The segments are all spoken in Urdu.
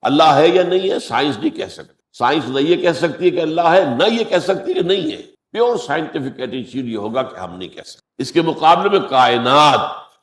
اللہ ہے یا نہیں ہے سائنس نہیں کہہ سکتی، سائنس نہ یہ کہہ سکتی ہے کہ اللہ ہے، نہ یہ کہہ سکتی کہ نہیں ہے۔ پیور سائنٹیفک ایٹیچیوڈ یہ ہوگا کہ ہم نہیں کہہ سکتے۔ اس کے مقابلے میں کائنات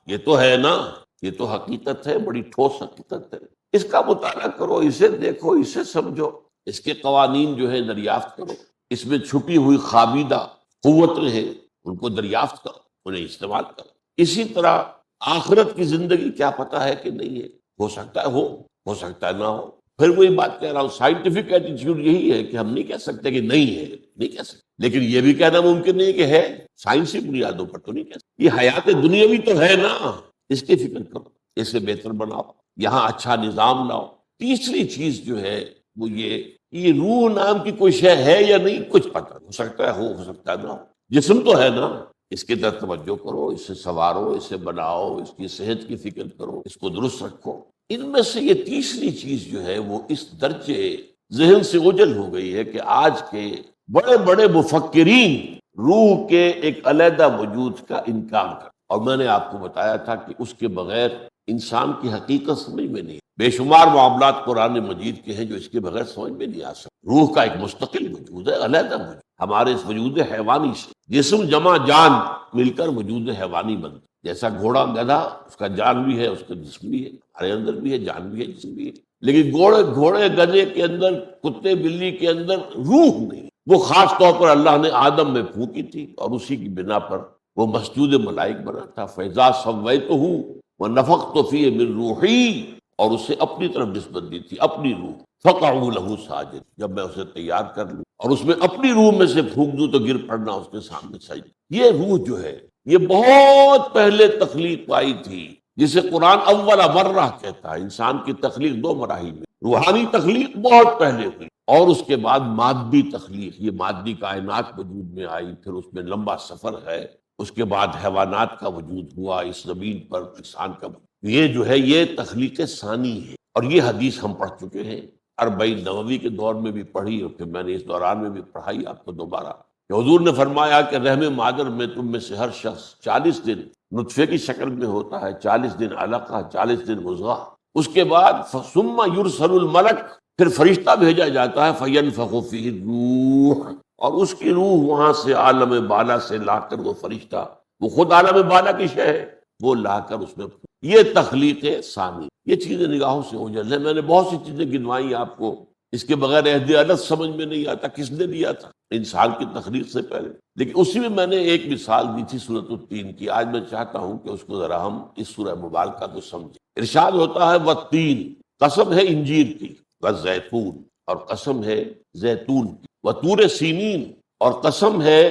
یہ تو ہے نا، یہ تو حقیقت ہے، بڑی ٹھوس حقیقت ہے، اس کا مطالعہ کرو، اسے دیکھو، اسے سمجھو، اس کے قوانین جو ہے دریافت کرو، اس میں چھپی ہوئی خابیدہ قوتیں ہیں ان کو دریافت کرو، انہیں استعمال کرو۔ اسی طرح آخرت کی زندگی کیا پتہ ہے کہ نہیں ہے، ہو سکتا ہے ہو سکتا ہے نہ ہو۔ پھر وہی بات کہہ رہا ہوں، سائنٹیفک ایٹیچیوڈ یہی ہے کہ ہم نہیں کہہ سکتے کہ نہیں ہے، نہیں کہہ سکتے، لیکن یہ بھی کہنا ممکن نہیں کہ ہے، سائنسی بنیادوں پر تو نہیں کہہ سکتے۔ یہ حیات دنیاوی تو ہے نا، اس کی فکر کرو، اسے بہتر بناؤ، یہاں اچھا نظام لاؤ۔ تیسری چیز جو ہے وہ یہ روح نام کی کوئی شے ہے یا نہیں کچھ پتہ، ہو سکتا ہے ہو سکتا ہے نہ ہو، جسم تو ہے نا، اس کی طرف توجہ کرو، اسے سنوارو، اسے بناؤ، اس کی صحت کی فکر کرو، اس کو درست رکھو۔ ان میں سے یہ تیسری چیز جو ہے وہ اس درجے ذہن سے اوجھل ہو گئی ہے کہ آج کے بڑے بڑے مفکرین روح کے ایک علیحدہ وجود کا انکار کر، اور میں نے آپ کو بتایا تھا کہ اس کے بغیر انسان کی حقیقت سمجھ میں نہیں، بے شمار معاملات قرآن مجید کے ہیں جو اس کے بغیر سمجھ میں نہیں آ سکتے۔ روح کا ایک مستقل وجود ہے، علیحدہ وجود، ہمارے اس وجود حیوانی سے جسم جمع جان مل کر وجود حیوانی بنتا، جیسا گھوڑا گدھا اس کا جان بھی ہے، اس کا جسم بھی ہے، ہمارے اندر بھی ہے، جان بھی ہے، جسم بھی ہے، لیکن گھوڑے گدھے کے اندر، کتے بلی کے اندر روح نہیں۔ وہ خاص طور پر اللہ نے آدم میں پھونکی تھی اور اسی کی بنا پر وہ مسجود ملائک بنا تھا، فَإِذَا سَوَّيْتُهُ وَنَفَخْتُ فِيهِ مِن رُوحِي، اور اسے اپنی طرف نسبت دی تھی، اپنی روح، فَقَعُوا لَهُ ساجد، جب میں اسے تیار کر لوں اور اس میں اپنی روح میں سے پھونک دوں تو گر پڑنا اس کے سامنے سجدہ۔ یہ روح جو ہے یہ بہت پہلے تخلیق پائی تھی، جسے قرآن اول مرہ کہتا ہے۔ انسان کی تخلیق دو مراحل میں، روحانی تخلیق بہت پہلے ہوئی اور اس کے بعد مادی تخلیق، یہ مادی کائنات وجود میں آئی، پھر اس میں لمبا سفر ہے، اس کے بعد حیوانات کا وجود ہوا اس زمین پر، انسان کا وجود۔ یہ جو ہے یہ تخلیق ثانی ہے، اور یہ حدیث ہم پڑھ چکے ہیں، اربعین نووی کے دور میں بھی پڑھی اور پھر میں نے اس دوران میں بھی پڑھائی آپ کو دوبارہ، کہ حضور نے فرمایا کہ رحم مادر میں تم میں سے ہر شخص 40 دن نطفے کی شکل میں ہوتا ہے، 40 دن علقہ، 40 دن مضغہ، اس کے بعد ثم یرسل الملک، پھر فرشتہ بھیجا جاتا ہے، فینفخ فیہ الروح، اور اس کی روح وہاں سے عالم بالا سے لا کر وہ فرشتہ، وہ خود عالم بالا کی شے ہے، وہ لا کر اس میں، یہ تخلیق ثانی۔ یہ چیزیں نگاہوں سے اوجھل ہے، میں نے بہت سی چیزیں گنوائی آپ کو، اس کے بغیر عہد عدد سمجھ میں نہیں آتا کس نے دیا تھا انسان کی تخلیق سے پہلے، لیکن اسی میں نے ایک مثال دی تھی سورۃ التین کی۔ آج میں چاہتا ہوں کہ اس کو ذرا ہم اس سورہ مبارکہ کو سمجھیں۔ ارشاد ہوتا ہے والتین، قسم ہے انجیر کی، والزیتون، اور قسم ہے زیتون کی، وطور سینین، اور قسم ہے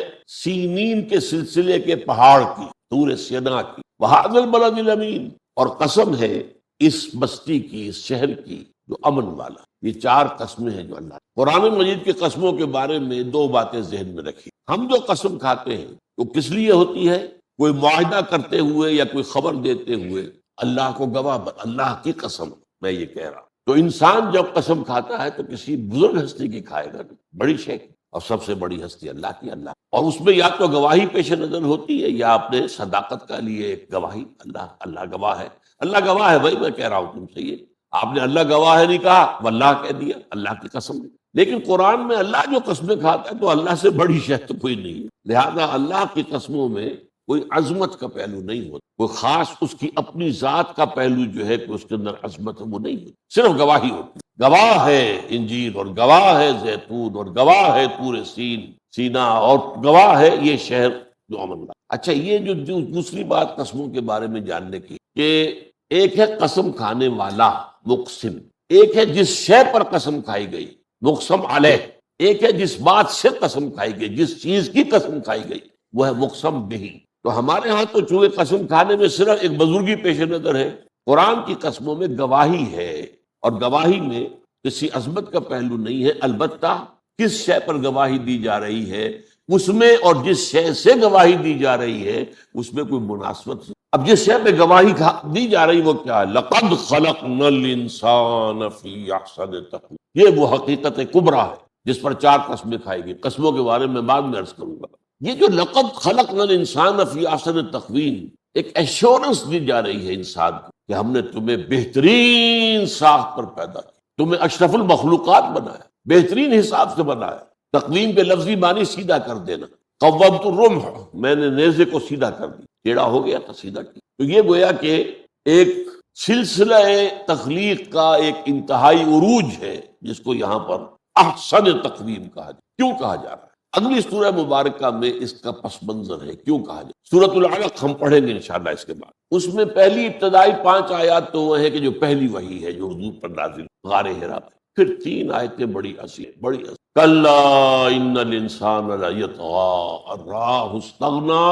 سینین کے سلسلے کے پہاڑ کی، طور سینا کی، وہذا البلد الامین، اور قسم ہے اس بستی کی، اس شہر کی جو امن والا۔ یہ چار قسمیں ہیں جو اللہ، قرآن مجید کی قسموں کے بارے میں دو باتیں ذہن میں رکھی۔ ہم جو قسم کھاتے ہیں وہ کس لیے ہوتی ہے؟ کوئی معاہدہ کرتے ہوئے یا کوئی خبر دیتے ہوئے، اللہ کو گواہ، اللہ کی قسم میں یہ کہہ رہا ہوں۔ تو انسان جب قسم کھاتا ہے تو کسی بزرگ ہستی کی کھائے گا، بڑی شے، اور سب سے بڑی ہستی اللہ کی، اللہ، اور اس میں یا تو گواہی پیش نظر ہوتی ہے یا اپنے صداقت کا لیے ایک گواہی، اللہ گواہ ہے، اللہ گواہ ہے، بھائی میں کہہ رہا ہوں تم سے، یہ آپ نے اللہ گواہ ہے نہیں کہا، واللہ کہہ دیا، اللہ کی قسم۔ لیکن قرآن میں اللہ جو قسمیں کھاتا ہے تو اللہ سے بڑی شے تو کوئی نہیں ہے، لہذا اللہ کی قسموں میں کوئی عظمت کا پہلو نہیں ہوتا، کوئی خاص اس کی اپنی ذات کا پہلو جو ہے کہ اس کے اندر عظمت ہے وہ نہیں ہوتی، صرف گواہی ہوتی۔ گواہ ہے انجیر، اور گواہ ہے زیتون، اور گواہ ہے طور سینا، اور گواہ ہے یہ شہر جو امن والا۔ اچھا، یہ جو دوسری بات قسموں کے بارے میں جاننے کی، کہ ایک ہے قسم کھانے والا مقسم، ایک ہے جس شے پر قسم کھائی گئی مقسم علیہ، ایک ہے جس بات سے قسم کھائی گئی، جس چیز کی قسم کھائی گئی وہ ہے مقسم بہی۔ تو ہمارے ہاں تو چونکہ قسم کھانے میں صرف ایک بزرگی پیش نظر ہے، قرآن کی قسموں میں گواہی ہے، اور گواہی میں کسی عظمت کا پہلو نہیں ہے، البتہ کس شے پر گواہی دی جا رہی ہے اس میں، اور جس شے سے گواہی دی جا رہی ہے اس میں کوئی مناسبت ہے۔ اب جس شے پہ گواہی دی جا رہی وہ کیا ہے؟ لَقَدْ خَلَقْنَا الْإِنسَانَ فِي أَحْسَنِ تَقْوِيمٍ، یہ وہ حقیقت کبریٰ ہے جس پر چار قسمیں کھائی گئی۔ قسموں کے بارے میں بعد میں عرض کروں گا۔ یہ جو لَقَدْ خَلَقْنَا الْإِنسَانَ فِي أَحْسَنِ تَقْوِيمٍ، ایک ایشورنس دی جا رہی ہے انسان کو کہ ہم نے تمہیں بہترین ساخت پر پیدا کیا۔ تمہیں اشرف المخلوقات بنایا، بہترین حساب سے بنایا۔ تقویم کے لفظی معنی سیدھا کر دینا، قومت الرمح، میں نے نیزے کو سیدھا کر دی، ٹیڑھا ہو گیا تھا سیدھا کیا۔ تو یہ گویا کہ ایک سلسلہ تخلیق کا ایک انتہائی عروج ہے، جس کو یہاں پر احسن تقویم کہا جائے۔ کیوں کہا جا رہا ہے؟ اگلی سورہ مبارکہ میں اس کا پس منظر ہے کیوں کہا جائے۔ سورۃ العلق ہم پڑھیں گے انشاءاللہ اس کے بعد۔ اس میں پہلی ابتدائی 5 آیات تو وہ ہے کہ جو پہلی وحی ہے جو حضور پر نازل غار حرا پہ، پھر 3 آیتیں بڑی اصل بڑی اصل۔ کلا ان الانسان لیطغی ان رآہ استغنی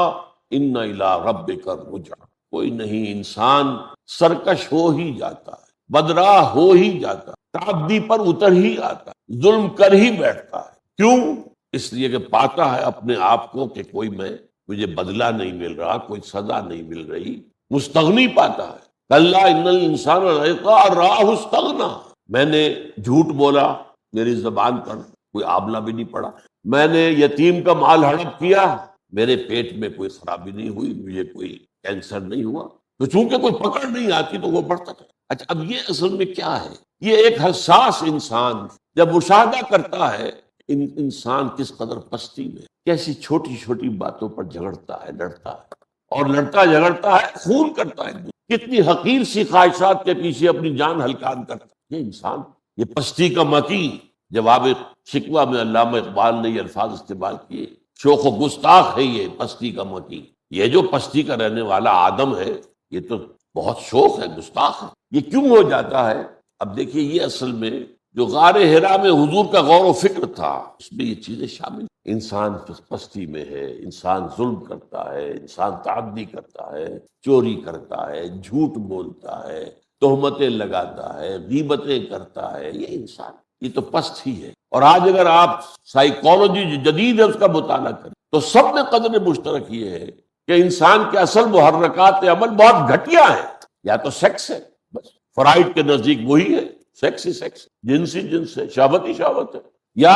ان الی ربک الرجع۔ کوئی نہیں، انسان سرکش ہو ہی جاتا ہے، بدراہ ہو ہی جاتا ہے، تعدی پر اتر ہی آتا ہے، ظلم کر ہی بیٹھتا ہے۔ کیوں؟ اس لیے کہ پاتا ہے اپنے آپ کو کہ مجھے بدلہ نہیں مل رہا، کوئی سزا نہیں مل رہی، مستغنی پاتا ہے۔ کلا ان الانسان لیطغی ان رآہ استغنی، میں نے جھوٹ بولا، میری زبان پر کوئی آبلہ بھی نہیں پڑا، میں نے یتیم کا مال ہڑپ کیا، میرے پیٹ میں کوئی خرابی نہیں ہوئی، مجھے کوئی کینسر نہیں ہوا، تو چونکہ کوئی پکڑ نہیں آتی تو وہ بڑھتا تھا۔ اچھا، اب یہ اصل میں کیا ہے؟ یہ ایک حساس انسان جب مشاہدہ کرتا ہے انسان کس قدر پستی میں، کیسی چھوٹی چھوٹی باتوں پر جھگڑتا ہے، لڑتا ہے، اور لڑتا جھگڑتا ہے، خون کرتا ہے، کتنی حقیر سی خواہشات کے پیچھے اپنی جان ہلکان کرتا ہے یہ انسان۔ یہ پستی کا مکی، جواب شکوہ میں علامہ اقبال نے یہ الفاظ استعمال کیے، شوخ و گستاخ ہے یہ پستی کا مکی۔ یہ جو پستی کا رہنے والا آدم ہے، یہ تو بہت شوخ ہے، گستاخ ہے۔ یہ کیوں ہو جاتا ہے؟ اب دیکھیے، یہ اصل میں جو غار حرا میں حضور کا غور و فکر تھا، اس میں یہ چیزیں شامل۔ انسان پستی میں ہے، انسان ظلم کرتا ہے، انسان تعدی کرتا ہے، چوری کرتا ہے، جھوٹ بولتا ہے، تہمتیں لگاتا ہے، غیبتیں کرتا ہے، یہ انسان، یہ تو پست ہی ہے۔ اور آج اگر آپ سائیکالوجی جو جدید ہے اس کا مطالعہ کریں تو سب میں قدر مشترک یہ ہے کہ انسان کے اصل محرکات عمل بہت گھٹیا ہیں۔ یا تو سیکس ہے، بس فرائڈ کے نزدیک وہی ہے، سیکس ہی سیکس، جنسی جنس ہے، شہوت ہی شہوت ہے، یا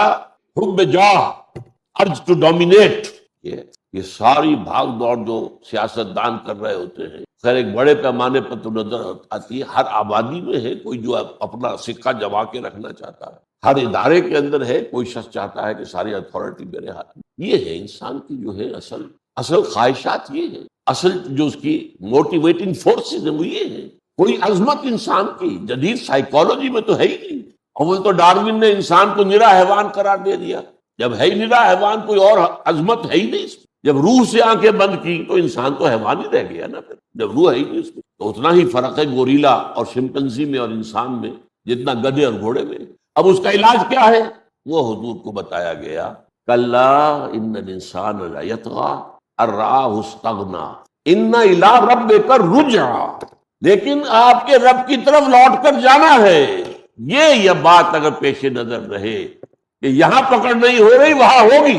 حب جاہ، ارج ٹو ڈومینیٹ۔ یہ ساری بھاگ دوڑ جو سیاست دان کر رہے ہوتے ہیں، خیر ایک بڑے پیمانے پر تو نظر آتی ہے، ہر آبادی میں ہے کوئی جو اپنا سکہ جما کے رکھنا چاہتا ہے، ہر ادارے کے اندر ہے کوئی شخص چاہتا ہے کہ ساری اتھارٹی میرے ہاتھ میں۔ یہ ہے انسان کی جو ہے اصل خواہشات، یہ ہے اصل جو اس کی موٹیویٹنگ فورسز ہیں، وہ یہ ہے۔ کوئی عظمت انسان کی جدید سائیکالوجی میں تو ہے ہی نہیں۔ اول تو ڈارون نے انسان کو نرا حیوان قرار دے دیا، جب ہے ہی نرا حیوان، کوئی اور عظمت ہے ہی نہیں اس میں۔ جب روح سے آنکھیں بند کی تو انسان تو حیوان ہی رہ گیا نا، پھر جب روح ہے ہی نہیں اس میں تو اتنا ہی فرق ہے گوریلا اور شمپنزی میں اور انسان میں جتنا گدھے اور گھوڑے میں۔ اب اس کا علاج کیا ہے؟ وہ حضور کو بتایا گیا، کلا ان الانسان لیطغی ان رآہ استغنی ان الی ربک الرجع، لیکن آپ کے رب کی طرف لوٹ کر جانا ہے۔ یہ بات اگر پیش نظر رہے کہ یہاں پکڑ نہیں ہو رہی وہاں ہوگی،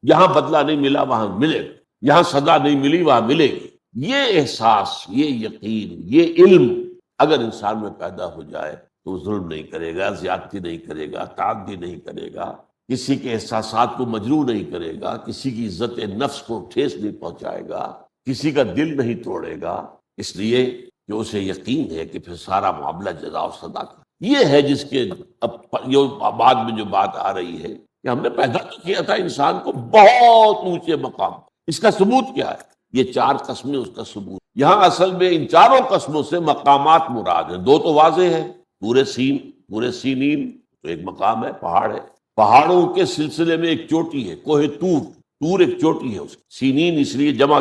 یہاں بدلہ نہیں ملا وہاں ملے گا، یہاں سزا نہیں ملی وہاں ملے گی، یہ احساس، یہ یقین، یہ علم اگر انسان میں پیدا ہو جائے تو ظلم نہیں کرے گا، زیادتی نہیں کرے گا، تعدی نہیں کرے گا، کسی کے احساسات کو مجروح نہیں کرے گا، کسی کی عزت نفس کو ٹھیس نہیں پہنچائے گا، کسی کا دل نہیں توڑے گا، اس لیے کہ اسے یقین ہے کہ پھر سارا معاملہ جزا و سزا کا۔ یہ ہے جس کے اب بعد میں جو بات آ رہی ہے کہ ہم نے پیدا تو کیا تھا انسان کو بہت اونچے مقام۔ اس کا ثبوت کیا ہے؟ یہ 4 قسمیں اس کا ثبوت۔ یہاں اصل میں ان 4 قسموں سے مقامات مراد ہیں۔ 2 تو واضح ہیں، پورے سینین تو ایک مقام ہے، پہاڑ ہے، پہاڑوں کے سلسلے میں ایک چوٹی ہے، کوہ طور ایک چوٹی ہے، سینین اس لیے جمع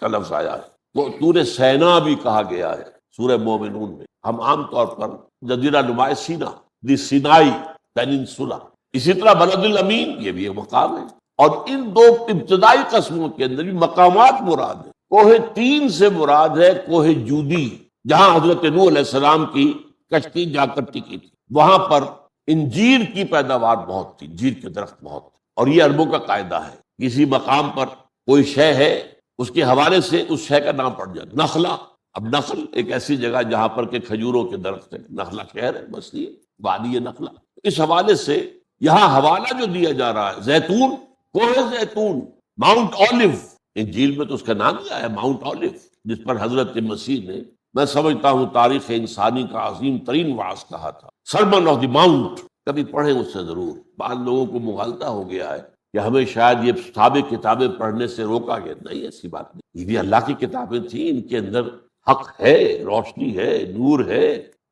کا لفظ آیا ہے۔ وہ طور سینا بھی کہا گیا ہے سورہ مومنون میں۔ ہم عام طور پر جزیرہ نما سینا، دی سینائی پیننسولا، اسی طرح بلد الامین، یہ بھی ایک مقام ہے۔ اور ان 2 ابتدائی قسموں کے اندر بھی مقامات مراد ہیں۔ کوہ تین سے مراد ہے کوہ جودی، جہاں حضرت نوح علیہ السلام کی کشتی جا کر ٹکی تھی، وہاں پر انجیر کی پیداوار بہت تھی، انجیر کے درخت بہت تھے۔ اور یہ عربوں کا قاعدہ ہے، کسی مقام پر کوئی شے ہے، اس کے حوالے سے اس شے کا نام پڑ جائے۔ نخلا، اب نخل ایک ایسی جگہ جہاں پر کہ کھجوروں کے درخت ہے، نخلا شہر ہے، بس یہ وادی نخلا۔ اس حوالے سے یہاں حوالہ جو دیا جا رہا ہے زیتون، کوہ زیتون، ماؤنٹ اولیو، انجیل میں تو اس کا نام ہی آیا ماؤنٹ اولیو، جس پر حضرت مسیح نے میں سمجھتا ہوں تاریخ انسانی کا عظیم ترین واعظ کہا تھا، سرمن آف دی ماؤنٹ، کبھی پڑھیں اس سے ضرور۔ بعض لوگوں کو مغالطہ ہو گیا ہے کہ ہمیں شاید یہ سابق کتابیں پڑھنے سے روکا گیا، نہیں، ایسی بات نہیں، یہ بھی اللہ کی کتابیں تھیں، ان کے اندر حق ہے، روشنی ہے، نور ہے،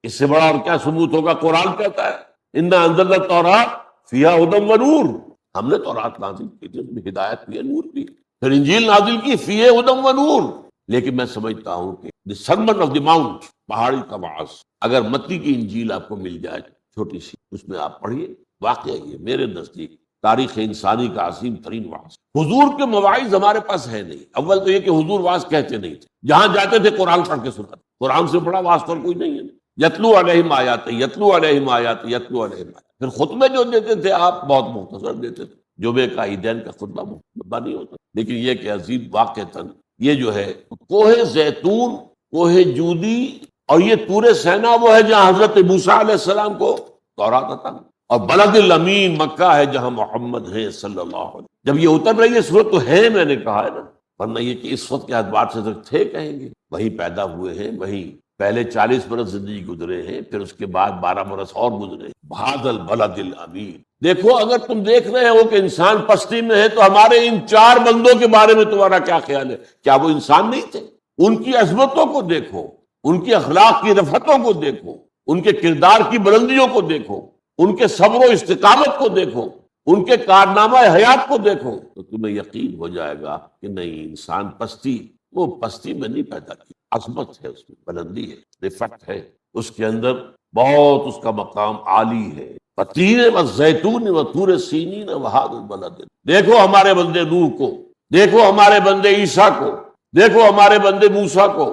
اس سے بڑا اور کیا ثبوت ہوگا؟ قرآن کہتا ہے انا انزلنا التوراۃ فیہا ہدی و نور، ہم نے تورات نازل کی تھی، اس میں ہدایت بھی ہے، نور بھی ہے۔ پھر انجیل نازل کی فیہا ہدی و نور۔ لیکن میں سمجھتا ہوں کہ دی سرمن آف دی ماؤنٹ، پہاڑی کا واعظ، اگر متی کی انجیل آپ کو مل جائے چھوٹی سی، اس میں آپ پڑھیے، واقعہ یہ میرے نزدیک تاریخ انسانی کا عظیم ترین واعظ۔ حضور کے مواعظ ہمارے پاس ہے نہیں۔ اول تو یہ کہ حضور واعظ کہتے نہیں تھے، جہاں جاتے تھے قرآن پڑھ کے سناتے، قرآن سے بڑا واعظ تو کوئی نہیں ہے۔ یتلو علیہم آیات، یتلو علیہم آیات، یتلو علیہم آیات۔ پھر خطبے جو دیتے تھے آپ بہت مختصر دیتے تھے، جمعے کا عیدین کا خطبہ لمبا نہیں ہوتا، لیکن یہ کہ عظیم واقعتاً یہ جو ہے کوہ زیتون، کوہ جودی اور یہ طور سینا وہ ہے جہاں حضرت موسیٰ علیہ السلام کو تورات عطا، اور بلد الامین مکہ ہے جہاں محمد ہے صلی اللہ علیہ وسلم۔ جب یہ اتر رہی ہے صورت تو ہے، میں نے کہا ہے نا، ورنہ یہ کہ اس وقت کے اعتبار سے تھے کہیں گے، وہیں پیدا ہوئے ہیں، وہیں پہلے 40 برس زندگی گزرے ہیں، پھر اس کے بعد 12 برس اور گزرے۔ بہاد البلد الامین۔ دیکھو اگر تم دیکھ رہے ہو کہ انسان پستی میں ہے تو ہمارے ان 4 بندوں کے بارے میں تمہارا کیا خیال ہے؟ کیا وہ انسان نہیں تھے؟ ان کی عظمتوں کو دیکھو، ان کی اخلاق کی رفتوں کو دیکھو، ان کے کردار کی بلندیوں کو دیکھو، ان کے صبر و استقامت کو دیکھو، ان کے کارنامہ حیات کو دیکھو، تو تمہیں یقین ہو جائے گا کہ نہیں، انسان پستی، وہ پستی میں نہیں پیدا کی، عظمت ہے، اس میں بلندی ہے، رفعت ہے، اس کے اندر بہت، اس کا مقام عالی ہے۔ والتین والزیتون وطور سینین وہذا البلد۔ دیکھو ہمارے بندے نوح کو، دیکھو ہمارے بندے عیسیٰ کو، دیکھو ہمارے بندے موسیٰ کو،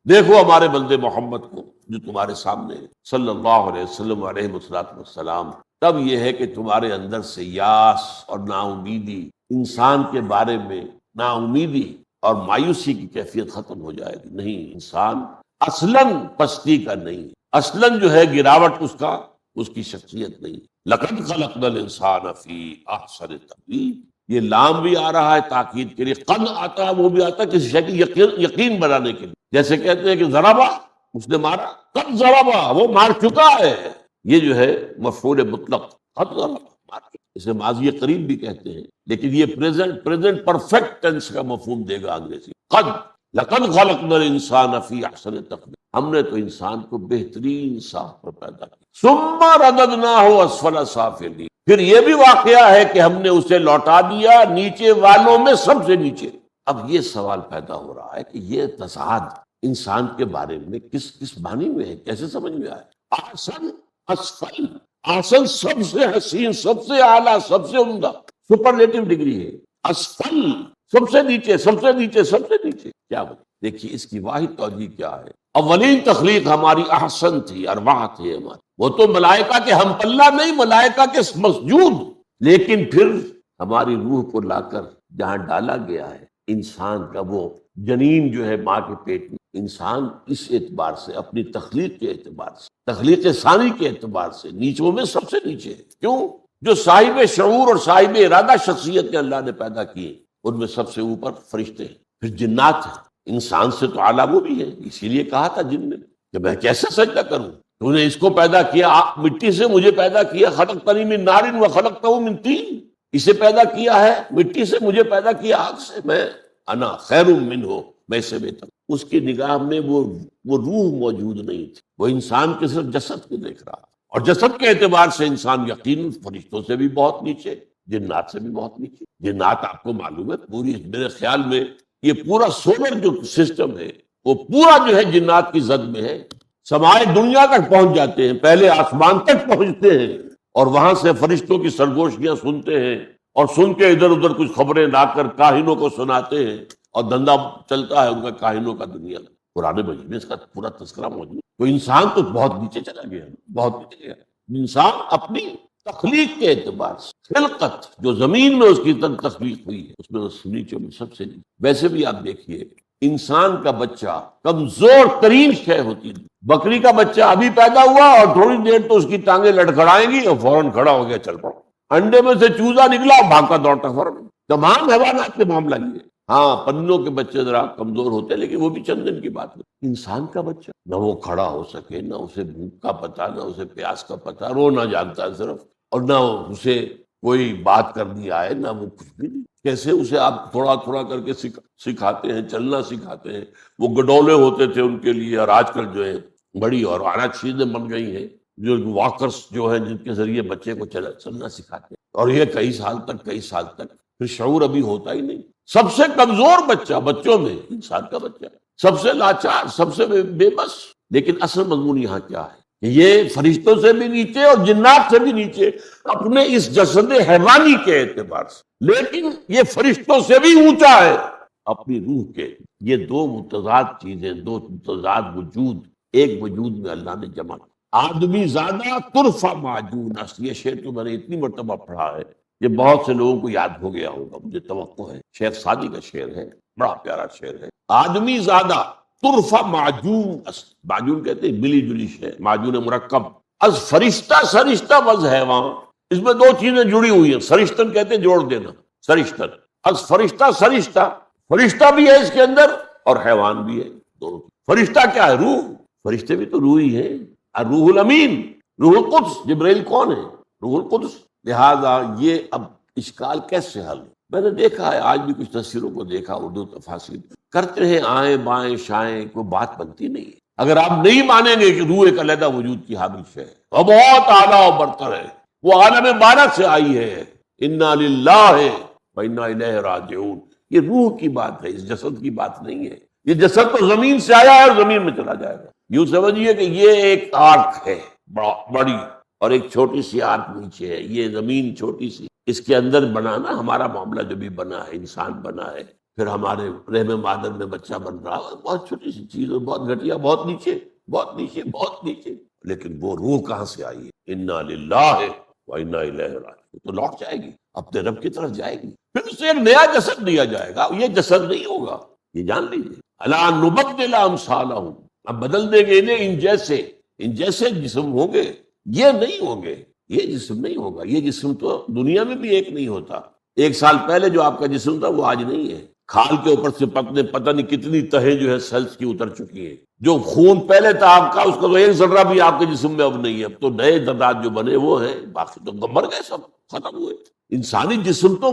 دیکھو ہمارے بندے محمد کو جو تمہارے سامنے ہے صلی اللہ علیہ وسلم علیہ السلام۔ تب یہ ہے کہ تمہارے اندر سے یاس اور نا امیدی، انسان کے بارے میں نا امیدی اور مایوسی کی کیفیت ختم ہو جائے گی۔ نہیں، انسان اصلاً پستی کا نہیں، اصلاً جو ہے گراوٹ اس کی شخصیت نہیں۔ لقد خلقنا الانسان فی احسن تقویم، یہ لام بھی آ رہا ہے تاکید کے لیے، قد آتا ہے وہ بھی آتا ہے کسی شے کی یقین بنانے کے لیے، جیسے کہتے ہیں کہ ضربا، اس نے مارا، قد ضربا، وہ مار چکا ہے۔ یہ جو ہے مفعول مطلق، قد ضربا، مار چکا، اسے ماضی قریب بھی کہتے ہیں، لیکن یہ پریزنٹ پرفیکٹ ٹینس کا مفہوم دے گا انگریزی۔ قد، لقد خلقنا الانسان فی احسن تقویم، ہم نے تو انسان کو بہترین ساخت پر پیدا کیا۔ ثم رددناہ اسفل سافلین، پھر یہ بھی واقعہ ہے کہ ہم نے اسے لوٹا دیا نیچے والوں میں سب سے نیچے۔ اب یہ سوال پیدا ہو رہا ہے کہ یہ تصاعد انسان کے بارے میں کس معنی میں ہے، کیسے سمجھ میں آئے؟ احسن، اسفل، احسن سب سے حسین، سب سے اعلیٰ، سب سے عمدہ، سپرلیٹو ڈگری ہے۔ اسفل سب سے نیچے، سب سے نیچے، سب سے نیچے، کیا بات؟ دیکھیے اس کی واحد توجہ کیا ہے۔ اولین تخلیق ہماری احسن تھی، ارواح تھی ہماری، وہ تو ملائکہ کے ہم پلہ نہیں، ملائکہ کے مسجود، لیکن پھر ہماری روح کو لا کر جہاں ڈالا گیا ہے، انسان کا وہ جنین جو ہے ماں کے پیٹ میں، انسان اس اعتبار سے، اپنی تخلیق کے اعتبار سے، تخلیق ثانی کے اعتبار سے نیچوں میں سب سے نیچے ہے۔ کیوں؟ جو صاحب شعور اور صاحب ارادہ شخصیت کے اللہ نے پیدا کیے، ان میں سب سے اوپر فرشتے ہیں، پھر جنات ہیں، انسان سے تو اعلیٰ وہ بھی ہے۔ اسی لیے کہا تھا جن نے کہ میں کیسے سجدہ کروں، تو نے اس کو پیدا کیا مٹی سے، مجھے پیدا کیا، خلقتنی من نار وخلقتہ من طین، اسے پیدا کیا ہے مٹی سے، مجھے پیدا کیا آگ سے، میں انا خیر منہ، میں سے بہتر۔ اس کی نگاہ میں وہ روح موجود نہیں تھی، وہ انسان کے صرف جسد کو دیکھ رہا، اور جسد کے اعتبار سے انسان یقیناً فرشتوں سے بھی بہت نیچے، جنات سے بھی بہت نیچے۔ جنات آپ کو معلوم ہے پوری، میرے خیال میں یہ پورا سولر جو سسٹم ہے وہ پورا جو ہے جنات کی زد میں ہے، سمائے دنیا تک پہنچ جاتے ہیں، پہلے آسمان تک پہنچتے ہیں، اور وہاں سے فرشتوں کی سرگوشیاں سنتے ہیں، اور سن کے ادھر ادھر کچھ خبریں لا کر کاہنوں کو سناتے ہیں، اور دھندا چلتا ہے ان کا کاہنوں کا دنیا کا۔ قرآن مجید میں اس کا پورا تذکرہ موجود ہے۔ تو انسان تو بہت نیچے چلا گیا، بہت نیچے گیا۔ انسان اپنی تخلیق کے اعتبار سے، خلقت جو زمین میں اس کی تخلیق ہوئی ہے، اس میں نیچے میں سب سے نیچے۔ ویسے بھی آپ دیکھیے انسان کا بچہ کمزور ترین شے ہوتی ہے۔ بکری کا بچہ ابھی پیدا ہوا اور تھوڑی دیر تو اس کی ٹانگیں لڑکھڑائیں گی اور فوراً کھڑا ہو گیا، چل پڑو۔ انڈے میں سے چوزا نکلا، بھاگتا دوڑتا فوراً۔ تمام حیوانات کے معاملہ یہ، ہاں پنوں کے بچے ذرا کمزور ہوتے ہیں، لیکن وہ بھی چند دن کی بات ہے۔ انسان کا بچہ نہ وہ کھڑا ہو سکے، نہ اسے بھوک کا پتہ، نہ اسے پیاس کا پتہ، رونا جانتا ہے صرف، اور نہ اسے کوئی بات کرنی آئے، نہ وہ کچھ بھی نہیں۔ کیسے اسے آپ تھوڑا تھوڑا کر کے سکھاتے ہیں، چلنا سکھاتے ہیں۔ وہ گڈولے ہوتے تھے ان کے لیے، اور آج کل جو ہے بڑی اور اعلیٰ چیزیں بن گئی ہیں، جو واکرس جو ہے جن کے ذریعے بچے کو چلنا سکھاتے ہیں، اور یہ کئی سال تک پھر شعور ابھی ہوتا ہی نہیں۔ سب سے کمزور بچہ بچوں میں انسان کا بچہ ہے، سب سے لاچار، سب سے بے بس۔ لیکن اصل مضمون یہاں کیا ہے کہ یہ فرشتوں سے بھی نیچے اور جنات سے بھی نیچے اپنے اس جسد حیوانی کے اعتبار سے، لیکن یہ فرشتوں سے بھی اونچا ہے اپنی روح کے۔ یہ دو متضاد چیزیں، دو متضاد وجود ایک وجود میں اللہ نے جمع کیا۔ آدمی زادہ ترفع معجون است، یہ شعر تو میں نے اتنی مرتبہ پڑھا ہے، یہ بہت سے لوگوں کو یاد ہو گیا ہوگا، مجھے توقع ہے۔ شیخ سعدی کا شعر ہے، بڑا پیارا شعر ہے۔ آدمی زادہ ترفع معجون است، معجون کہتے ہیں ملی جلی شے، معجون مرکب، از فرشتہ سرشتہ وز حیوان، اس میں دو چیزیں جڑی ہوئی ہیں، سرشتن کہتے ہیں جوڑ دینا، سرشتن، از فرشتہ سرشتہ، فرشتہ بھی ہے اس کے اندر اور حیوان بھی ہے، دونوں۔ فرشتہ کیا ہے؟ روح، فرشتے بھی تو روح ہی ہے۔ الروح الامین، روح القدس، جبرائیل کون ہے؟ روح القدس۔ لہذا یہ اب اشکال کیسے حل؟ میں نے دیکھا ہے، آج بھی کچھ تفسیروں کو دیکھا، اردو تفاسیر کرتے ہیں، آئیں بائیں شائیں، کوئی بات بنتی نہیں ہے۔ اگر آپ نہیں مانیں گے کہ روح ایک علیحدہ وجود کی حامل ہے اور بہت اعلیٰ و برتر ہے، وہ عالم بارک سے آئی ہے، انا للہ و انا الیہ راجعون، یہ روح کی بات ہے، اس جسد کی بات نہیں ہے۔ یہ جسد تو زمین سے آیا ہے اور زمین میں چلا جائے گا۔ یوں سمجھیے کہ یہ ایک آرک ہے بڑی، اور ایک چھوٹی سی آرک نیچے ہے، یہ زمین چھوٹی سی، اس کے اندر بنا نا ہمارا معاملہ جو بھی بنا ہے، انسان بنا ہے، پھر ہمارے رحم مادر میں بچہ بن رہا ہے، بہت چھوٹی سی چیز، اور بہت گھٹیا، بہت نیچے، بہت نیچے، بہت نیچے، لیکن وہ روح کہاں سے آئی ہے؟ انا للہ و انا الیہ راجعون، تو لوٹ جائے گی، اپنے رب کی طرف جائے گی، پھر اسے ایک نیا جسد دیا جائے گا، یہ جسد نہیں ہوگا، یہ جان لیجیے۔ الا نبدل امثالہم، اب بدل دیں گے انہیں ان جیسے جسم ہوں گے، یہ نہیں ہوں گے، یہ جسم نہیں ہوگا۔ یہ جسم تو دنیا میں بھی ایک نہیں ہوتا، ایک سال پہلے جو آپ کا جسم تھا وہ آج نہیں ہے، کھال کے اوپر سے پتہ نہیں کتنی تہیں جو ہے سیلز کی اتر چکی ہیں، جو خون پہلے تھا آپ کا، اس کا تو ایک ذرہ بھی آپ کے جسم میں اب نہیں ہے، اب تو نئے ذرات جو بنے وہ ہیں، باقی تو مر گئے، سب ختم ہوئے۔ انسانی جسم تو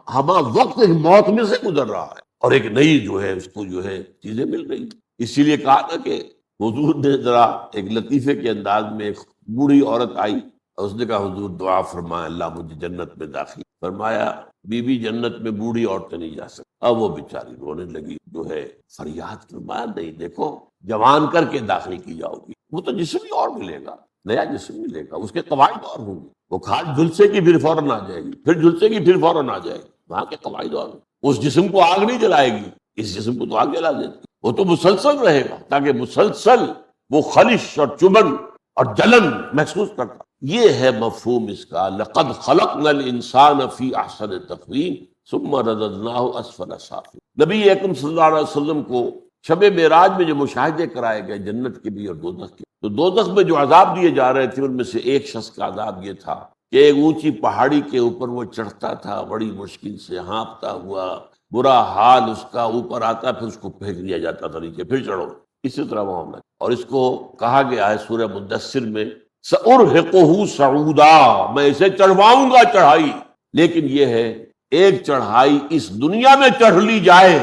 ہما وقت موت میں سے گزر رہا ہے، اور ایک نئی جو ہے اس کو جو ہے چیزیں مل رہی۔ اسی لیے کہا نا کہ حضور نے ذرا ایک لطیفے کے انداز میں ایک بوڑھی عورت آئی، اور اس نے کہا حضور دعا فرمائے اللہ مجھے جنت میں داخل۔ فرمایا بی بی جنت میں بوڑھی عورتیں نہیں جا سکتی۔ اب وہ بیچاری رونے لگی، جو ہے فریاد، فرمایا نہیں، دیکھو جوان کر کے داخل کی جاؤ گی، وہ تو جسم ہی اور ملے گا، نیا جسم ملے گا، اس کے قواعد اور ہوں گے، وہ کھال جھلسے کی پھر فوراً آ جائے گی، پھر جھلسے کی پھر فوراً آ جائے گی، وہاں کے قواعد اور اس جسم کو آگ نہیں جلائے گی، اس جسم کو تو آگ جلا دیتی، وہ تو مسلسل رہے گا، تاکہ مسلسل وہ خلش اور چبن اور جلن محسوس کرتا۔ یہ ہے مفہوم اس کا، لقد خلقنا الانسان فی احسن تقویم ثم رددناہ اسفل سافلین۔ نبی اکرم صلی اللہ علیہ وسلم کو شب معراج میں جو مشاہدے کرائے گئے جنت کے بھی اور دوزخ کے، تو دوزخ میں جو عذاب دیے جا رہے تھے ان میں سے ایک شخص کا عذاب یہ تھا کہ ایک اونچی پہاڑی کے اوپر وہ چڑھتا تھا، بڑی مشکل سے ہانپتا ہوا، برا حال اس کا، اوپر آتا پھر اس کو پھینک دیا جاتا تھا نیچے، پھر چڑھو، اسی طرح معاملہ۔ اور اس کو کہا گیا ہے سورہ مدثر میں سأرہقہ صعودا، میں اسے چڑھواؤں گا چڑھائی، لیکن یہ ہے ایک چڑھائی اس دنیا میں چڑھ لی جائے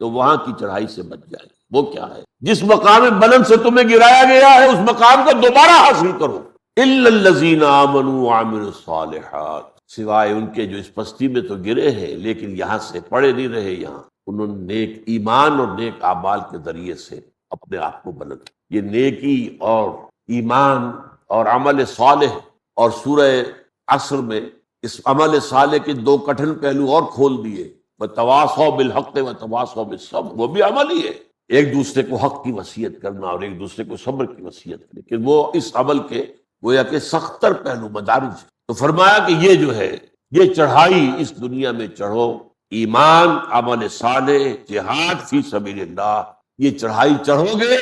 تو وہاں کی چڑھائی سے بچ جائے۔ وہ کیا ہے؟ جس مقام بلند سے تمہیں گرایا گیا ہے اس مقام کو دوبارہ حاصل کرو۔ الا الذین آمنوا وعملوا الصالحات، سوائے ان کے جو اس پستی میں تو گرے ہیں لیکن یہاں سے پڑے نہیں رہے، یہاں انہوں نے نیک ایمان اور نیک اعمال کے ذریعے سے اپنے آپ کو بلند۔ یہ نیکی اور ایمان اور عمل صالح، اور سورہ عصر میں اس عمل صالح کے دو کٹھن پہلو اور کھول دیے، وتواصوا بالحق وتواصوا بالصبر، وہ بھی عمل ہی ہے، ایک دوسرے کو حق کی وصیت کرنا اور ایک دوسرے کو صبر کی وصیت، لیکن وہ اس عمل کے گویا کہ سختر پہلو مدارج ہے۔ تو فرمایا کہ یہ جو ہے یہ چڑھائی اس دنیا میں چڑھو، ایمان، عمل صالح، جہاد فی سبیل اللہ، یہ چڑھائی چڑھو گے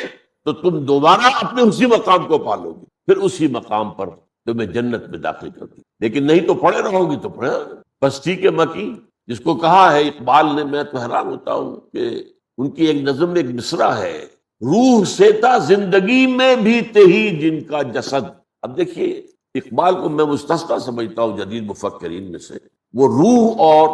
تو تم دوبارہ اپنے اسی مقام کو پالو گے، پھر اسی مقام پر تمہیں جنت میں داخل کر دی، لیکن نہیں تو پڑے رہو گی تو پڑے رہو گے۔ پستی کے مکی جس کو کہا ہے اقبال نے، میں تو حیران ہوتا ہوں کہ ان کی ایک نظم میں ایک مصرع ہے، روح سے تھا زندگی میں بھی تہی جن کا جسد۔ اب دیکھیے اقبال کو میں مستثنیٰ سمجھتا ہوں جدید مفکرین میں سے، وہ روح اور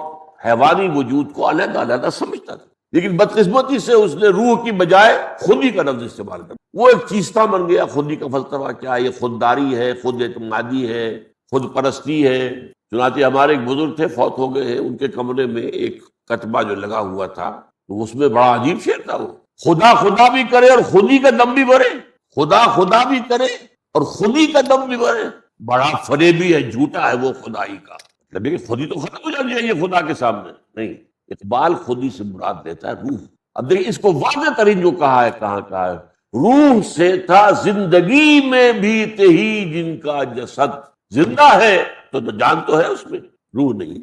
حیوانی وجود کو علیحدہ علیحدہ سمجھتا تھا، لیکن بدقسمتی سے اس نے روح کی بجائے خودی کا لفظ استعمال کر، وہ ایک چیستہ بن گیا۔ خودی کا فلسفہ کیا ہے؟ یہ خودداری ہے، خود اعتمادی ہے، خود پرستی ہے۔ چنانچہ ہمارے ایک بزرگ تھے، فوت ہو گئے ہیں، ان کے کمرے میں ایک کتبہ جو لگا ہوا تھا، تو اس میں بڑا عجیب شعر تھا، وہ خدا خدا بھی کرے اور خودی کا دم بھی بھرے، خدا خدا بھی کرے اور خودی کا دم بھی بھرے، بڑا فریبی ہے، جھوٹا ہے وہ خدائی کا۔ لیکن خودی تو ختم ہو جانی چاہیے خدا کے سامنے، نہیں، اقبال خودی سے مراد لیتا ہے روح۔ اب دیکھیں اس کو واضح ترین جو کہا ہے، کہا ہے، روح سے تھا زندگی میں بھی تہی جن کا جسد۔ زندہ ہے تو جان تو ہے اس میں، روح نہیں۔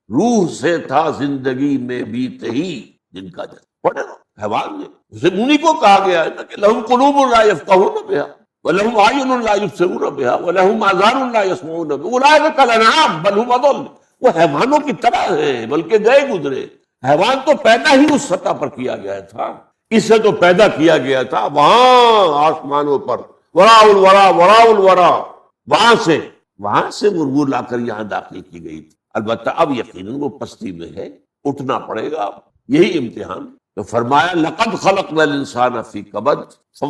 روح سے تھا زندگی میں بھی تہی جن کا جسد، پڑھے نا حیوان نے، اسے انہی کو کہا گیا ہے نا کہ لہم قلوب لا یفقہون بہا وَلَهُمْ أَعْیُنٌ لَا يُبْصِرُونَ بِهَا وَلَهُمْ آذَانٌ لَا يَسْمَعُونَ بِهَا أُولَٰئِکَ کَالْأَنْعَامِ بَلْ هُمْ أَضَلُّ۔ وہ حیوانوں کی طرح ہے بلکہ گئے گزرے۔ حیوان تو پیدا ہی اس سطح پر کیا گیا تھا، اسے تو پیدا کیا گیا تھا وہاں آسمانوں پر، وراء الورا وراء الورا، وہاں سے وہ لا کر یہاں داخل کی گئی تھی۔ البتہ اب یقیناً وہ پستی میں ہے، اٹھنا پڑے گا، یہی امتحان۔ تو فرمایا لقد خلقنا الانسان فی کبد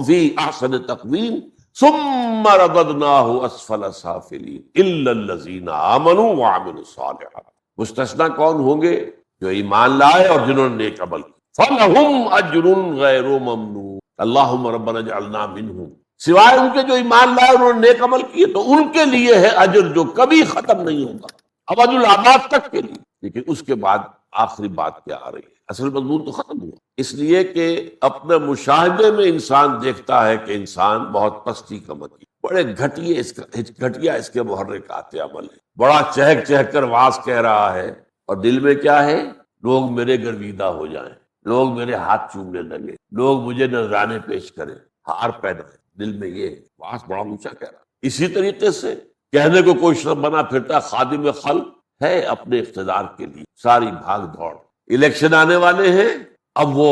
فی احسن تقویم ثم رددناہ اسفل سافلین الا الذین آمنوا وعملوا الصالحات۔ مستثنیٰ کون ہوں گے؟ جو ایمان لائے اور جنہوں نے نیک عمل کیا، فلہم اجر غیر ممنون اللہم ربنا اجعلنا منہم۔ سوائے ان کے جو ایمان لائے اور انہوں نے نیک عمل کیے تو ان کے لیے ہے اجر جو کبھی ختم نہیں ہوگا، ابد الآباد تک کے لیے۔ لیکن اس کے بعد آخری بات کیا آ رہی ہے؟ اصل مضمون تو ختم ہوا، اس لیے کہ اپنے مشاہدے میں انسان دیکھتا ہے کہ انسان بہت پستی کا مکی، بڑے گھٹیا اس کے محرکات عمل ہے، بڑا چہک چہک کر واز کہہ رہا ہے، اور دل میں کیا ہے؟ لوگ میرے گرویدہ ہو جائیں، لوگ میرے ہاتھ چومنے لگے، لوگ مجھے نذرانے پیش کریں، ہار پیدا ہے دل میں، یہ واز بڑا اونچا کہہ رہا ہے۔ اسی طریقے سے کہنے کو کوئی شخص بنا پھرتا خادم خلق ہے اپنے اقتدار کے لیے، ساری بھاگ دوڑ، الیکشن آنے والے ہیں، اب وہ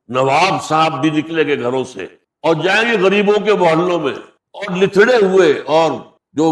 نواب صاحب بھی نکلیں گے گھروں سے اور جائیں گے غریبوں کے محلوں میں، اور لتھڑے ہوئے اور جو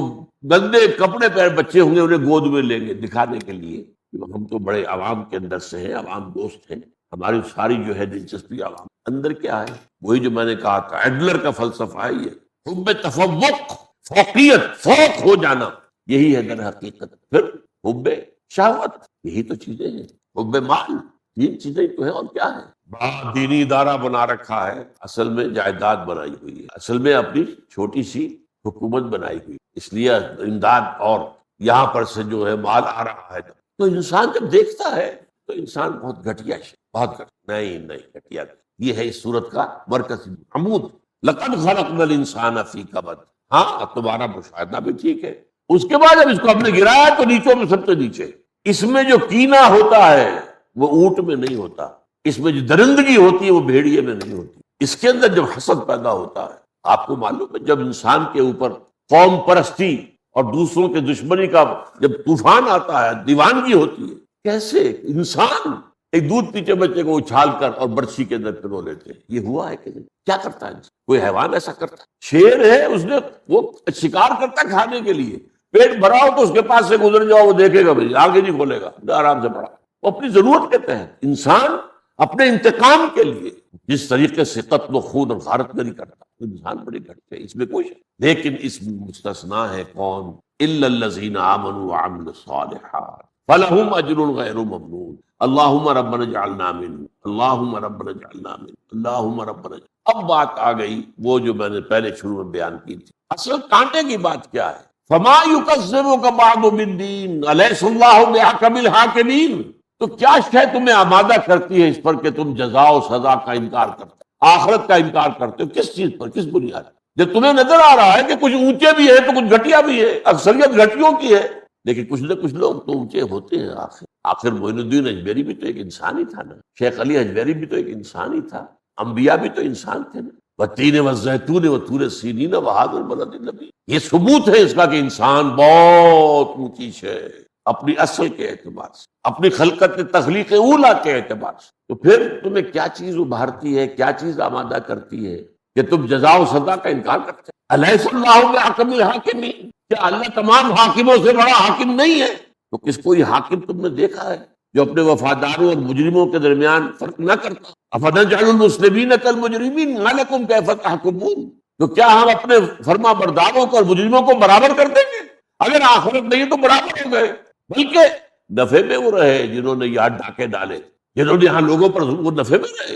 گندے کپڑے پہنے بچے ہوں گے انہیں گود میں لیں گے دکھانے کے لیے کہ ہم تو بڑے عوام کے اندر سے ہیں، عوام دوست ہیں، ہماری ساری جو ہے دلچسپی عوام اندر کیا ہے؟ وہی جو میں نے کہا تھا ایڈلر کا فلسفہ ہے، یہ حب تفوق، فوقیت، فوق ہو جانا، یہی ہے در حقیقت۔ پھر حب شہوت، یہی تو چیزیں ہیں، حب مال، تین چیزیں تو ہیں، اور کیا ہے؟ بڑا دینی ادارہ بنا رکھا ہے، اصل میں جائیداد بنائی ہوئی ہے، اصل میں اپنی چھوٹی سی حکومت بنائی ہوئی، اس لیے امداد اور یہاں پر سے جو ہے مال آ رہا ہے۔ تو انسان جب دیکھتا ہے تو انسان بہت گھٹیا ہے، بہت گھٹیا، نہیں گھٹیا، یہ ہے اس صورت کا مرکزی عمود۔ لقد خلقنا الانسان فی کبد، ہاں اب تمہارا مشاہدہ بھی ٹھیک ہے۔ اس کے بعد جب اس کو ہم نے گرایا تو نیچوں میں سب سے نیچے، اس میں جو کینہ ہوتا ہے وہ اونٹ میں نہیں ہوتا، اس میں جو درندگی ہوتی ہے وہ بھیڑیے میں نہیں ہوتی، اس کے اندر جب حسد پیدا ہوتا ہے، آپ کو معلوم ہے جب انسان کے اوپر قوم پرستی اور دوسروں کے دشمنی کا جب طوفان آتا ہے، دیوانگی ہوتی ہے، کیسے انسان ایک دودھ پیتے بچے کو اچھال کر اور برچھی کے اندر پرو لیتے ہیں، یہ ہوا ہے کہ نہیں؟ کیا کرتا ہے کوئی حیوان ایسا کرتا ہے؟ شیر ہے، اس نے وہ شکار کرتا ہے کھانے کے لیے، پیٹ بھرا ہو تو اس کے پاس سے گزر جاؤ وہ دیکھے گا بھائی، آگے نہیں کھولے گا، آرام سے پڑا، وہ اپنی ضرورت کے تحت۔ انسان اپنے انتقام کے لیے جس طریقے سے قتل و خون اور غارت گری کرتا ہے، انسان بڑی گھٹ ہے، اس میں کوئی شک، لیکن اس میں مستثنیٰ ہے کون؟ الا الذین آمنوا وعملوا الصالحات فلہم اجر غیر ممنون اللہم ربنا اجعلنا منہم اللہم ربنا اجعلنا منہم اللہم ربنا اجعلنا۔ اب بات آ گئی وہ جو میں نے پہلے شروع میں بیان کی تھی، اصل کانٹے کی بات کیا ہے؟ فما یکذبک بعد بالدین الیس اللہ بأحکم الحاکمین۔ تو کیا شے تمہیں آمادہ کرتی ہے اس پر کہ تم جزا و سزا کا انکار کرتے ہو، آخرت کا انکار کرتے ہو؟ کس چیز پر، کس بنیاد پر؟ جب تمہیں نظر آ رہا ہے کہ کچھ اونچے بھی ہیں تو کچھ گھٹیا بھی ہے، اکثریت گھٹیوں کی ہے، لیکن کچھ نہ کچھ لوگ تو اونچے ہوتے ہیں۔ آخر معین الدین اجمیری بھی تو ایک انسان ہی تھا نا، شیخ علی اجمیری بھی تو ایک انسان ہی تھا، انبیاء بھی تو انسان تھے نا، والتین والزیتون وطور سینین وہذا البلد النبی۔ یہ ثبوت ہے اس کا کہ انسان بہت اونچی شے، اپنی اصل کے اعتبار سے، اپنی خلقت تخلیق اولا کے اعتبار سے، تو پھر تمہیں کیا چیز ابھارتی ہے، کیا چیز آمادہ کرتی ہے کہ تم جزا و سزا کا انکار کرتے ہیں؟ الیس اللہ بأحکم الحاکمین، کیا اللہ تمام حاکموں سے بڑا حاکم نہیں ہے؟ تو کس کوئی حاکم تم نے دیکھا ہے جو اپنے وفاداروں اور مجرموں کے درمیان فرق نہ کرتا؟ افنجعل المسلمین کالمجرمین ما لکم کیف تحکمون، تو کیا ہم اپنے فرما برداروں کو اور مجرموں کو برابر کر دیں گے؟ اگر آخرت نہیں تو برابر ہو گئے، بلکہ نفع میں وہ رہے جنہوں نے یہاں ڈاکے ڈالے، جنہوں نے یہاں لوگوں پر وہ نفع میں رہے،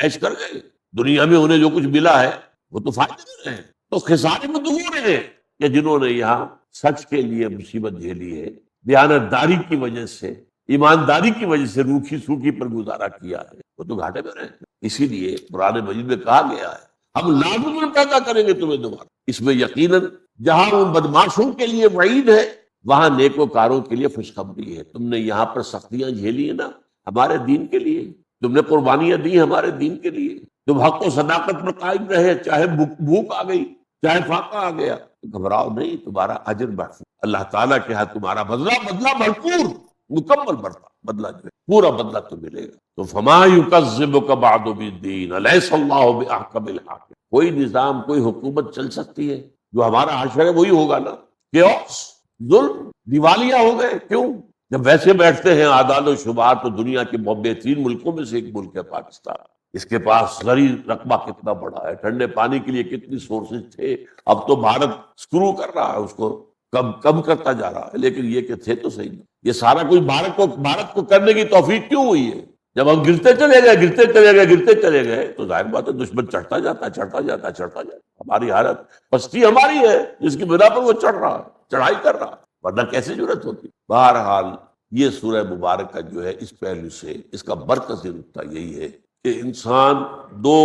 عیش کر گئے، دنیا میں انہیں جو کچھ ملا ہے وہ تو فائدے میں رہے، تو خسارے میں تو وہ رہے کہ جنہوں نے یہاں سچ کے لیے مصیبت جھیلی ہے، دیانتداری کی وجہ سے، ایمانداری کی وجہ سے روکھی سوکھی پر گزارا کیا ہے، وہ تو گھاٹے میں رہے۔ اسی لیے قرآن مجید میں کہا گیا ہے ہم لازماً پیدا کریں گے تمہیں دوبارہ۔ اس میں یقیناً جہاں ان بدماشوں کے لیے وعید ہے وہاں نیکوکاروں کے لیے خوشخبری ہے۔ تم نے یہاں پر سختیاں جھیلی ہیں نا ہمارے دین کے لیے، تم نے قربانیاں دی ہمارے دین کے لیے، تم حق و صداقت پر قائم رہے، چاہے بھوک آ گئی، چاہے فاقہ آ گیا، گھبراؤ نہیں، تمہارا اجر محفوظ، اللہ تعالیٰ کے ہاں تمہارا بدلہ بھرپور، مکمل بدلہ جو ہے پورا بدلہ تو ملے گا۔ تو فما یکذبک بعد بالدین الیس اللہ بأحکم الحاکم، کوئی نظام کوئی حکومت چل سکتی ہے؟ جو ہمارا حشر ہے وہی ہوگا نا، کیوس، ظلم، دیوالیاں ہو گئے۔ کیوں؟ جب ویسے بیٹھتے ہیں اعداد و شمار تو دنیا کے بہترین ملکوں میں سے ایک ملک ہے پاکستان، اس کے پاس زرعی رقبہ کتنا بڑا ہے، ٹھنڈے پانی کے لیے کتنی سورسز تھے، اب تو بھارت سکرو کر رہا ہے، اس کو کم کرتا جا رہا ہے، لیکن یہ کہ تھے تو صحیح۔ یہ سارا کچھ بھارت کو کرنے کی توفیق کیوں ہوئی ہے؟ جب ہم گرتے چلے گئے تو ظاہر بات ہے دشمن چڑھتا جاتا۔ ہماری حالت پستی ہماری ہے جس کی بنا پر وہ چڑھ رہا ہے، چڑھائی کر رہا ہے، ورنہ کیسے ضرورت ہوتی؟ بہرحال یہ سورہ مبارکہ جو ہے اس پہلو سے اس کا مرکزی نقطہ یہی ہے کہ انسان دو۔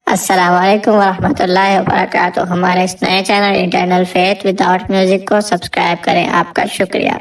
السلام علیکم ورحمۃ اللہ وبرکاتہ۔ ہمارے اس نئے channel internal faith without music کو سبسکرائب کریں۔ آپ کا شکریہ۔